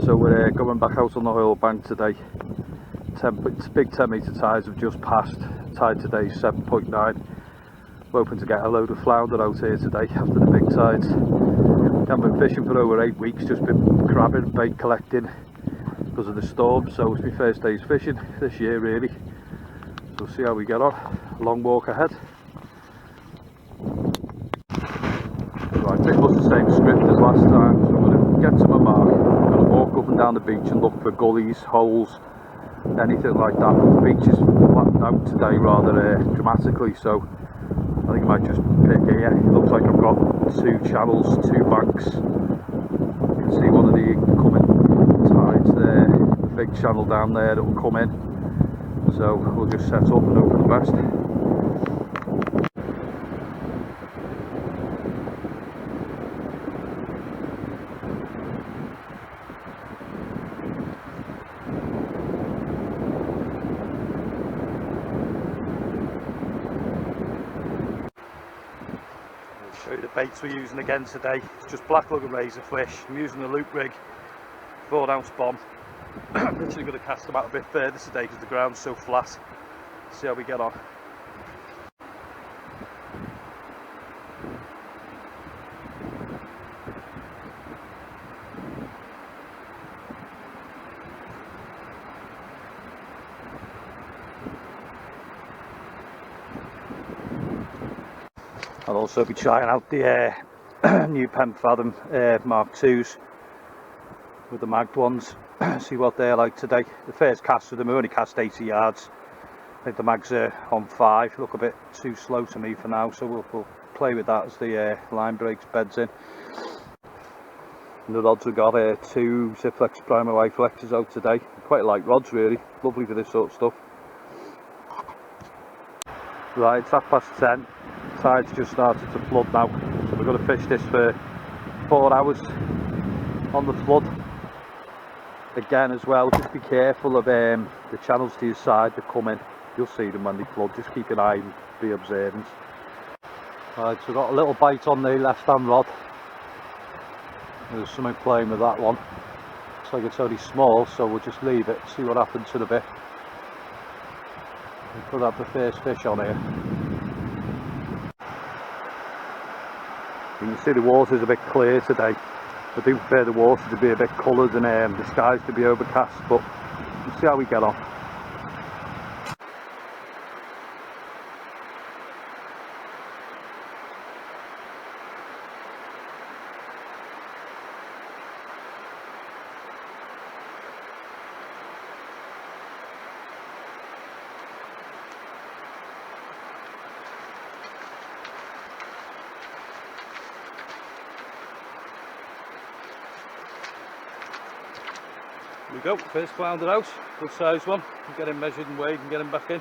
So we're going back out on the oil bank today. Big 10 metre tides have just passed. Tide today is 7.9. We're hoping to get a load of flounder out here today after the big tides. Haven't been fishing for over 8 weeks, just been crabbing and bait collecting because of the storm. So it's my first day's fishing this year really. So we'll see how we get on. Long walk ahead. Right, pretty much the same script as last time. So I'm going to get to my mark. I'm going to walk up and down the beach and look for gullies, holes, anything like that. But the beach is flattened out today rather dramatically, so I think I might just pick here. It looks like I've got 2 channels, 2 banks. You can see one of the incoming tides there, the big channel down there that will come in. So we'll just set up and hope for the best. Show you the baits we're using again today. It's just black lug and razor fish. I'm using a loop rig, 4-ounce bomb. I'm literally going to cast them out a bit further today because the ground's so flat. See how we get on. I'll also be trying out the new Pen Fathom Mark IIs with the magged ones, see what they're like today. The first cast with them, we only cast 80 yards. I think the mags are on 5, look a bit too slow to me for now, so we'll play with that as the line breaks, beds in. And the rods, we've got 2 Zipflex Primer Y flexors out today. Quite like rods really, lovely for this sort of stuff. Right, it's 10:30. Tide's just started to flood now, so we're going to fish this for 4 hours on the flood again as well. Just be careful of the channels to your side that come in. You'll see them when they flood, just keep an eye and be observant. Right, so we've got a little bite on the left hand rod. There's something playing with that one. Looks like it's only small, so we'll just leave it, see what happens in a bit. We could have the first fish on here. You can see the water's a bit clear today. I do prefer the water to be a bit coloured and the skies to be overcast, but we'll see how we get on. Here we go, first flounder out, good size one. We'll get him measured and weighed and get him back in.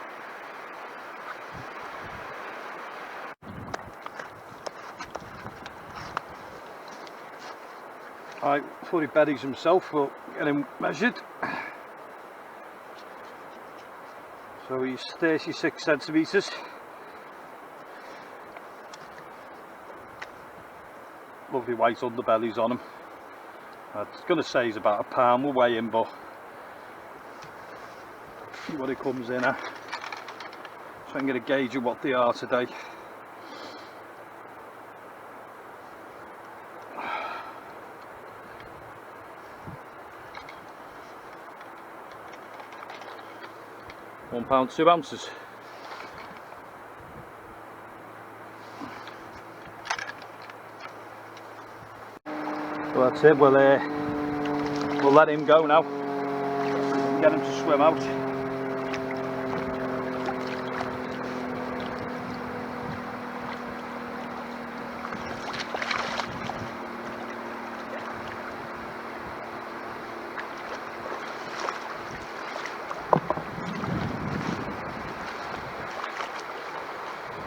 Right, before he buries himself, we'll get him measured. So he's 36 centimetres. Lovely white underbellies on him. I was going to say he's about a pound, we'll weigh him, but see what it comes in at. So I'm going to gauge what they are today. £1 2 ounces. Well, that's it, we'll let him go now, get him to swim out.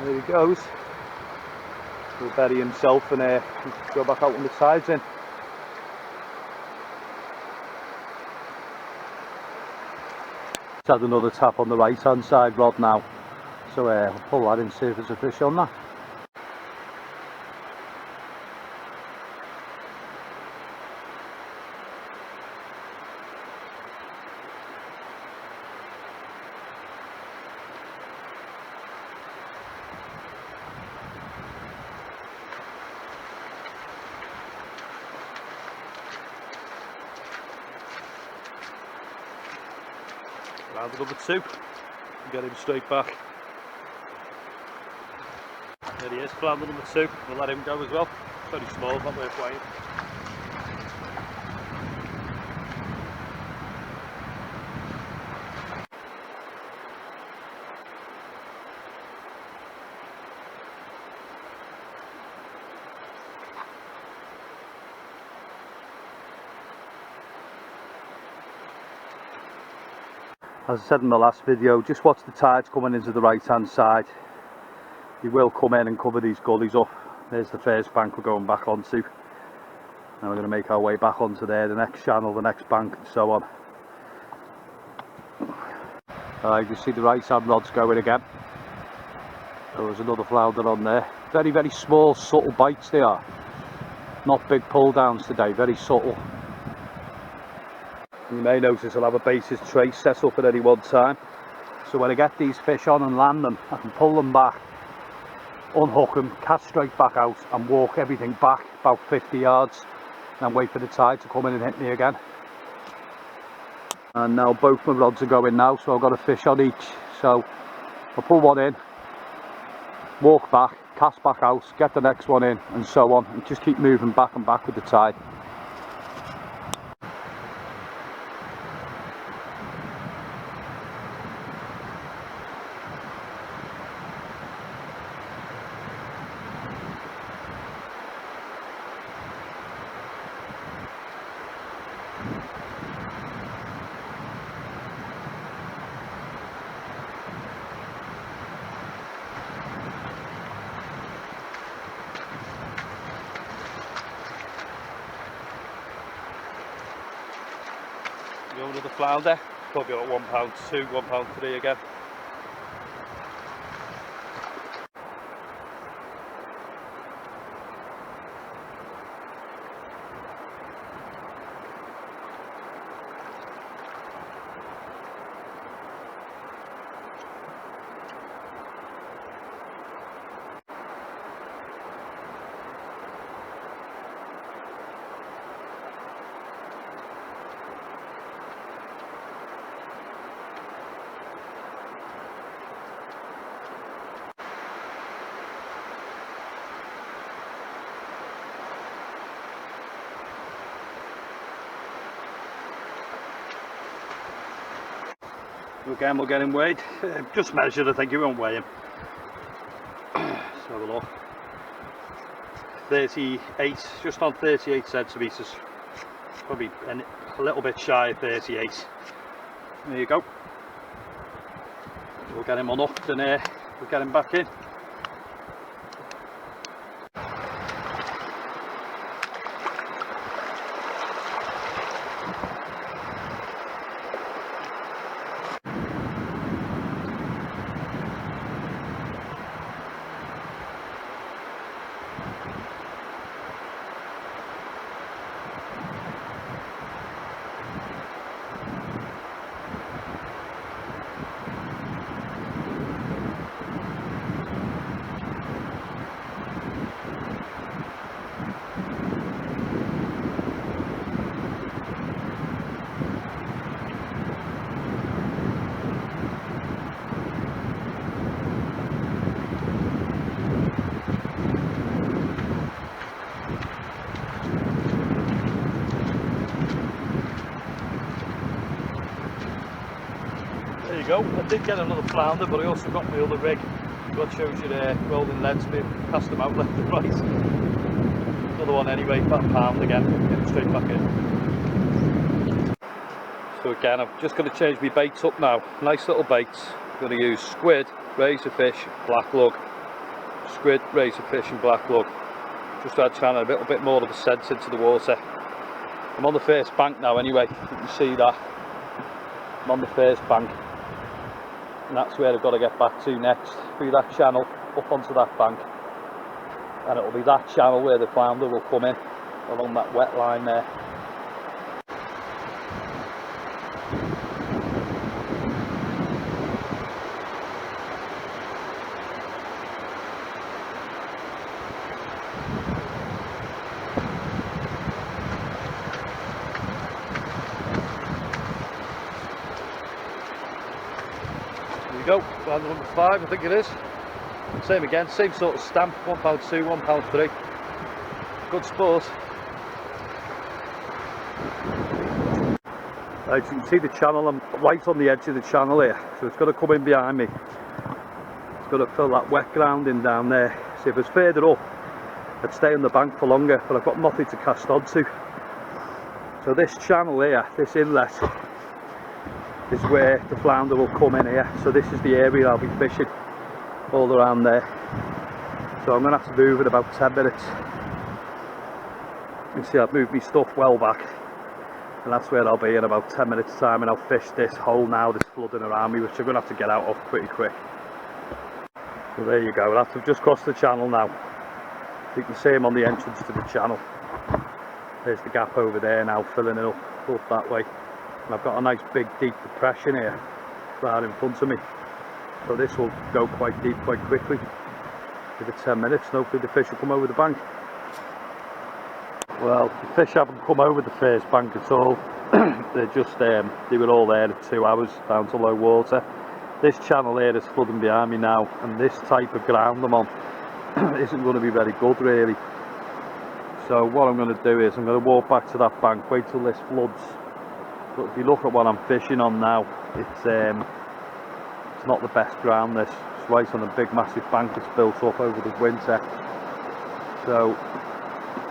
There he goes. He'll bury himself and go back out when the tide's in. Had another tap on the right hand side rod now, so I'll pull that in, see if there's a fish on that. Flounder number 2. Get him straight back. There he is, flounder number 2. We'll let him go as well. Very small, not worth weighing. As I said in the last video, just watch the tides coming into the right hand side. You will come in and cover these gullies up. There's the first bank we're going back onto. Now we're going to make our way back onto there, the next channel, the next bank, and so on. You can see the right hand rod's going again. There was another flounder on there. Very, very small, subtle bites they are. Not big pull downs today, very subtle. You may notice I'll have a basis trace set up at any one time. So when I get these fish on and land them, I can pull them back, unhook them, cast straight back out and walk everything back about 50 yards and wait for the tide to come in and hit me again. And now both my rods are going now, so I've got a fish on each. So I'll pull one in, walk back, cast back out, get the next one in, and so on, and just keep moving back and back with the tide. Going with the flounder, probably about £1.2, £1.3 again. Again, we'll get him weighed. Just measured, I think, you won't weigh him. Let's have a look. 38, just on 38 centimetres. Probably a little bit shy of 38. There you go. We'll get him unhooked and we'll get him back in. Go. I did get another flounder, but I also got my other rig. What shows you there, rolling leads, cast them out left and right. Another one anyway, about £1 again, get them straight back in. So again, I'm just going to change my baits up now. Nice little baits. I'm going to use squid, razorfish, black lug. Squid, razorfish and black lug. Just to add trying a little bit more of a sense into the water. I'm on the first bank now anyway, you can see that. I'm on the first bank. And that's where I've got to get back to next, through that channel, up onto that bank. And it'll be that channel where the flounder will come in, along that wet line there. flounder number 5, I think it is. Same again, same sort of stamp, £1.2, £1.3. Good sport. Right, so you can see the channel, I'm right on the edge of the channel here, so it's got to come in behind me. It's got to fill that wet ground in down there. So if it's further up, I'd stay on the bank for longer, but I've got nothing to cast onto. So this channel here, this inlet, is where the flounder will come in here. So this is the area I'll be fishing, all around there. So I'm going to have to move in about 10 minutes. You can see I've moved my stuff well back, and that's where I'll be in about 10 minutes time, and I'll fish this hole now that's flooding around me, which I'm going to have to get out of pretty quick. So there you go, I've just crossed the channel now. You can see him on the entrance to the channel. There's the gap over there now, filling it up that way. And I've got a nice big deep depression here right in front of me. So this will go quite deep quite quickly. Give it 10 minutes and hopefully the fish will come over the bank. Well, the fish haven't come over the first bank at all. They're just, they were all there at 2 hours down to low water. This channel here is flooding behind me now, and this type of ground I'm on isn't going to be very good really. So what I'm going to do is I'm going to walk back to that bank, wait till this floods. But if you look at what I'm fishing on now, it's not the best ground. This it's right on a big massive bank that's built up over the winter. So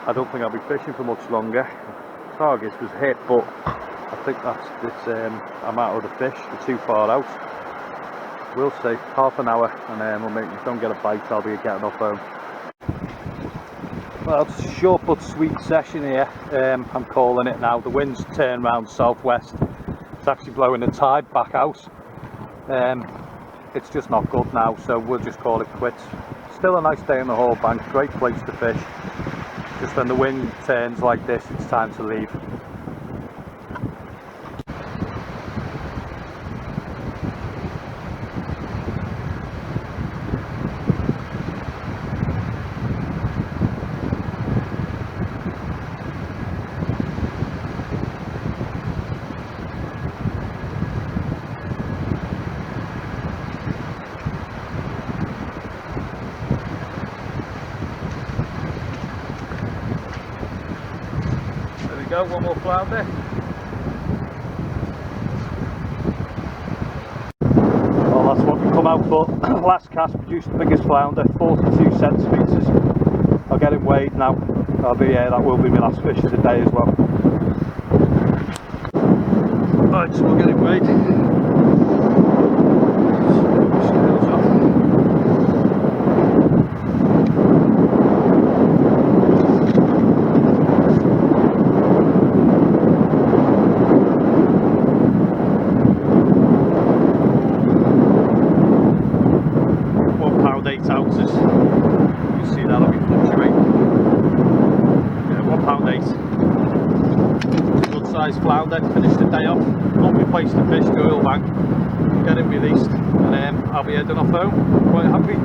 I don't think I'll be fishing for much longer. Target was hit, but I think I'm out of the fish. They're too far out. We'll see. Half an hour, and then we'll make. If I don't get a bite, I'll be getting off home. Well, it's a short but sweet session here. I'm calling it now. The wind's turned round southwest. It's actually blowing the tide back out. It's just not good now, so we'll just call it quits. Still a nice day on the whole bank. Great place to fish. Just when the wind turns like this, it's time to leave. Go, one more flounder. Well, that's what we come out for. Last cast produced the biggest flounder, 42 centimetres. I'll get him weighed now. That will be my last fish of the day as well. Right, so we'll get him weighed. Flounder, finish the day off, not replace the fish, go oil bank, get it released, and I'll be heading off home, quite happy.